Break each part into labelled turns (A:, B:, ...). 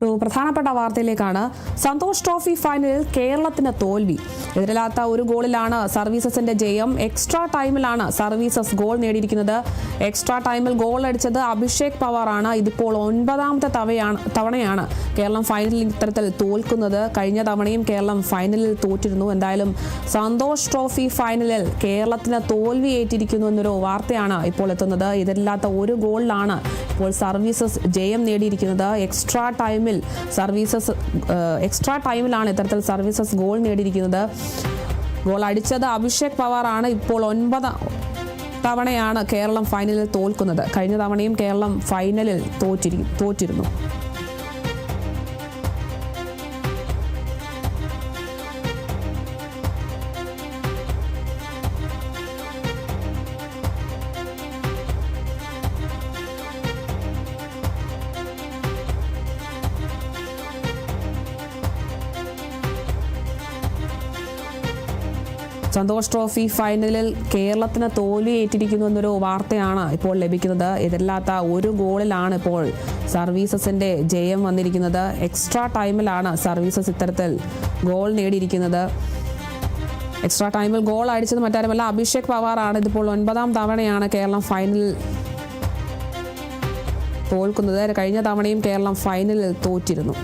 A: ഒരു പ്രധാനപ്പെട്ട വാർത്തയിലേക്കാണ്. സന്തോഷ് ട്രോഫി ഫൈനലിൽ കേരളത്തിന് തോൽവി. എതിരില്ലാത്ത ഒരു ഗോളിലാണ് സർവീസസിന്റെ ജയം. എക്സ്ട്രാ ടൈമിലാണ് സർവീസസ് ഗോൾ നേടിയിരിക്കുന്നത്. എക്സ്ട്രാ ടൈമിൽ ഗോൾ അടിച്ചത് അഭിഷേക് പവാറാണ്. ഇതിപ്പോൾ 9ാമത്തെ തവണയാണ് കേരളം ഫൈനലിൽ ഇത്തരത്തിൽ തോൽക്കുന്നത്. കഴിഞ്ഞ തവണയും കേരളം ഫൈനലിൽ തോറ്റിരുന്നു. എന്തായാലും സന്തോഷ് ട്രോഫി ഫൈനലിൽ കേരളത്തിന് തോൽവി ഏറ്റിരിക്കുന്നു എന്നൊരു വാർത്തയാണ് ഇപ്പോൾ എത്തുന്നത്. എതിരില്ലാത്ത ഒരു ഗോളിലാണ് ഇപ്പോൾ സർവീസസ് ജയം നേടിയിരിക്കുന്നത്. എക്സ്ട്രാ ടൈമിലാണ് ഇത്തരത്തിൽ സർവീസസ് ഗോൾ നേടിയിരിക്കുന്നത്. ഗോൾ അടിച്ചത് അഭിഷേക് പവാറാണ്. ഇപ്പോൾ 9 തവണയാണ് കേരളം ഫൈനലിൽ തോൽക്കുന്നത്. കഴിഞ്ഞ തവണയും കേരളം ഫൈനലിൽ തോറ്റിരുന്നു. സന്തോഷ് ട്രോഫി ഫൈനലിൽ കേരളത്തിന് തോൽവി ഏറ്റിരിക്കുന്നു എന്നൊരു വാർത്തയാണ് ഇപ്പോൾ ലഭിക്കുന്നത്. എതിരില്ലാത്ത ഒരു ഗോളിലാണ് ഇപ്പോൾ സർവീസസിന്റെ ജയം വന്നിരിക്കുന്നത്. എക്സ്ട്രാ ടൈമിലാണ് സർവീസസ് ഇത്തരത്തിൽ ഗോൾ നേടിയിരിക്കുന്നത്. എക്സ്ട്രാ ടൈമിൽ ഗോൾ അടിച്ചത് മറ്റാരുമല്ല, അഭിഷേക് പവാറാണ്. ഇതിപ്പോൾ 9ാം തവണയാണ് കേരളം ഫൈനലിൽ തോൽക്കുന്നത്. കഴിഞ്ഞ തവണയും കേരളം ഫൈനലിൽ തോറ്റിരുന്നു.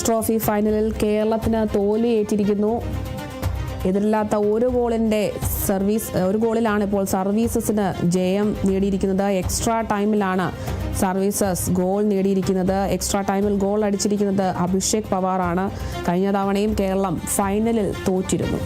A: ട്രോഫി ഫൈനലിൽ കേരളത്തിന് തോൽവി ഏറ്റിരിക്കുന്നു. എതിരില്ലാത്ത ഒരു ഗോളിലാണ് ഇപ്പോൾ സർവീസസിന് ജയം നേടിയിരിക്കുന്നത്. എക്സ്ട്രാ ടൈമിലാണ് സർവീസസ് ഗോൾ നേടിയിരിക്കുന്നത്. എക്സ്ട്രാ ടൈമിൽ ഗോൾ അടിച്ചിരിക്കുന്നത് അഭിഷേക് പവാറാണ്. കഴിഞ്ഞ തവണയും കേരളം ഫൈനലിൽ തോറ്റിരുന്നു.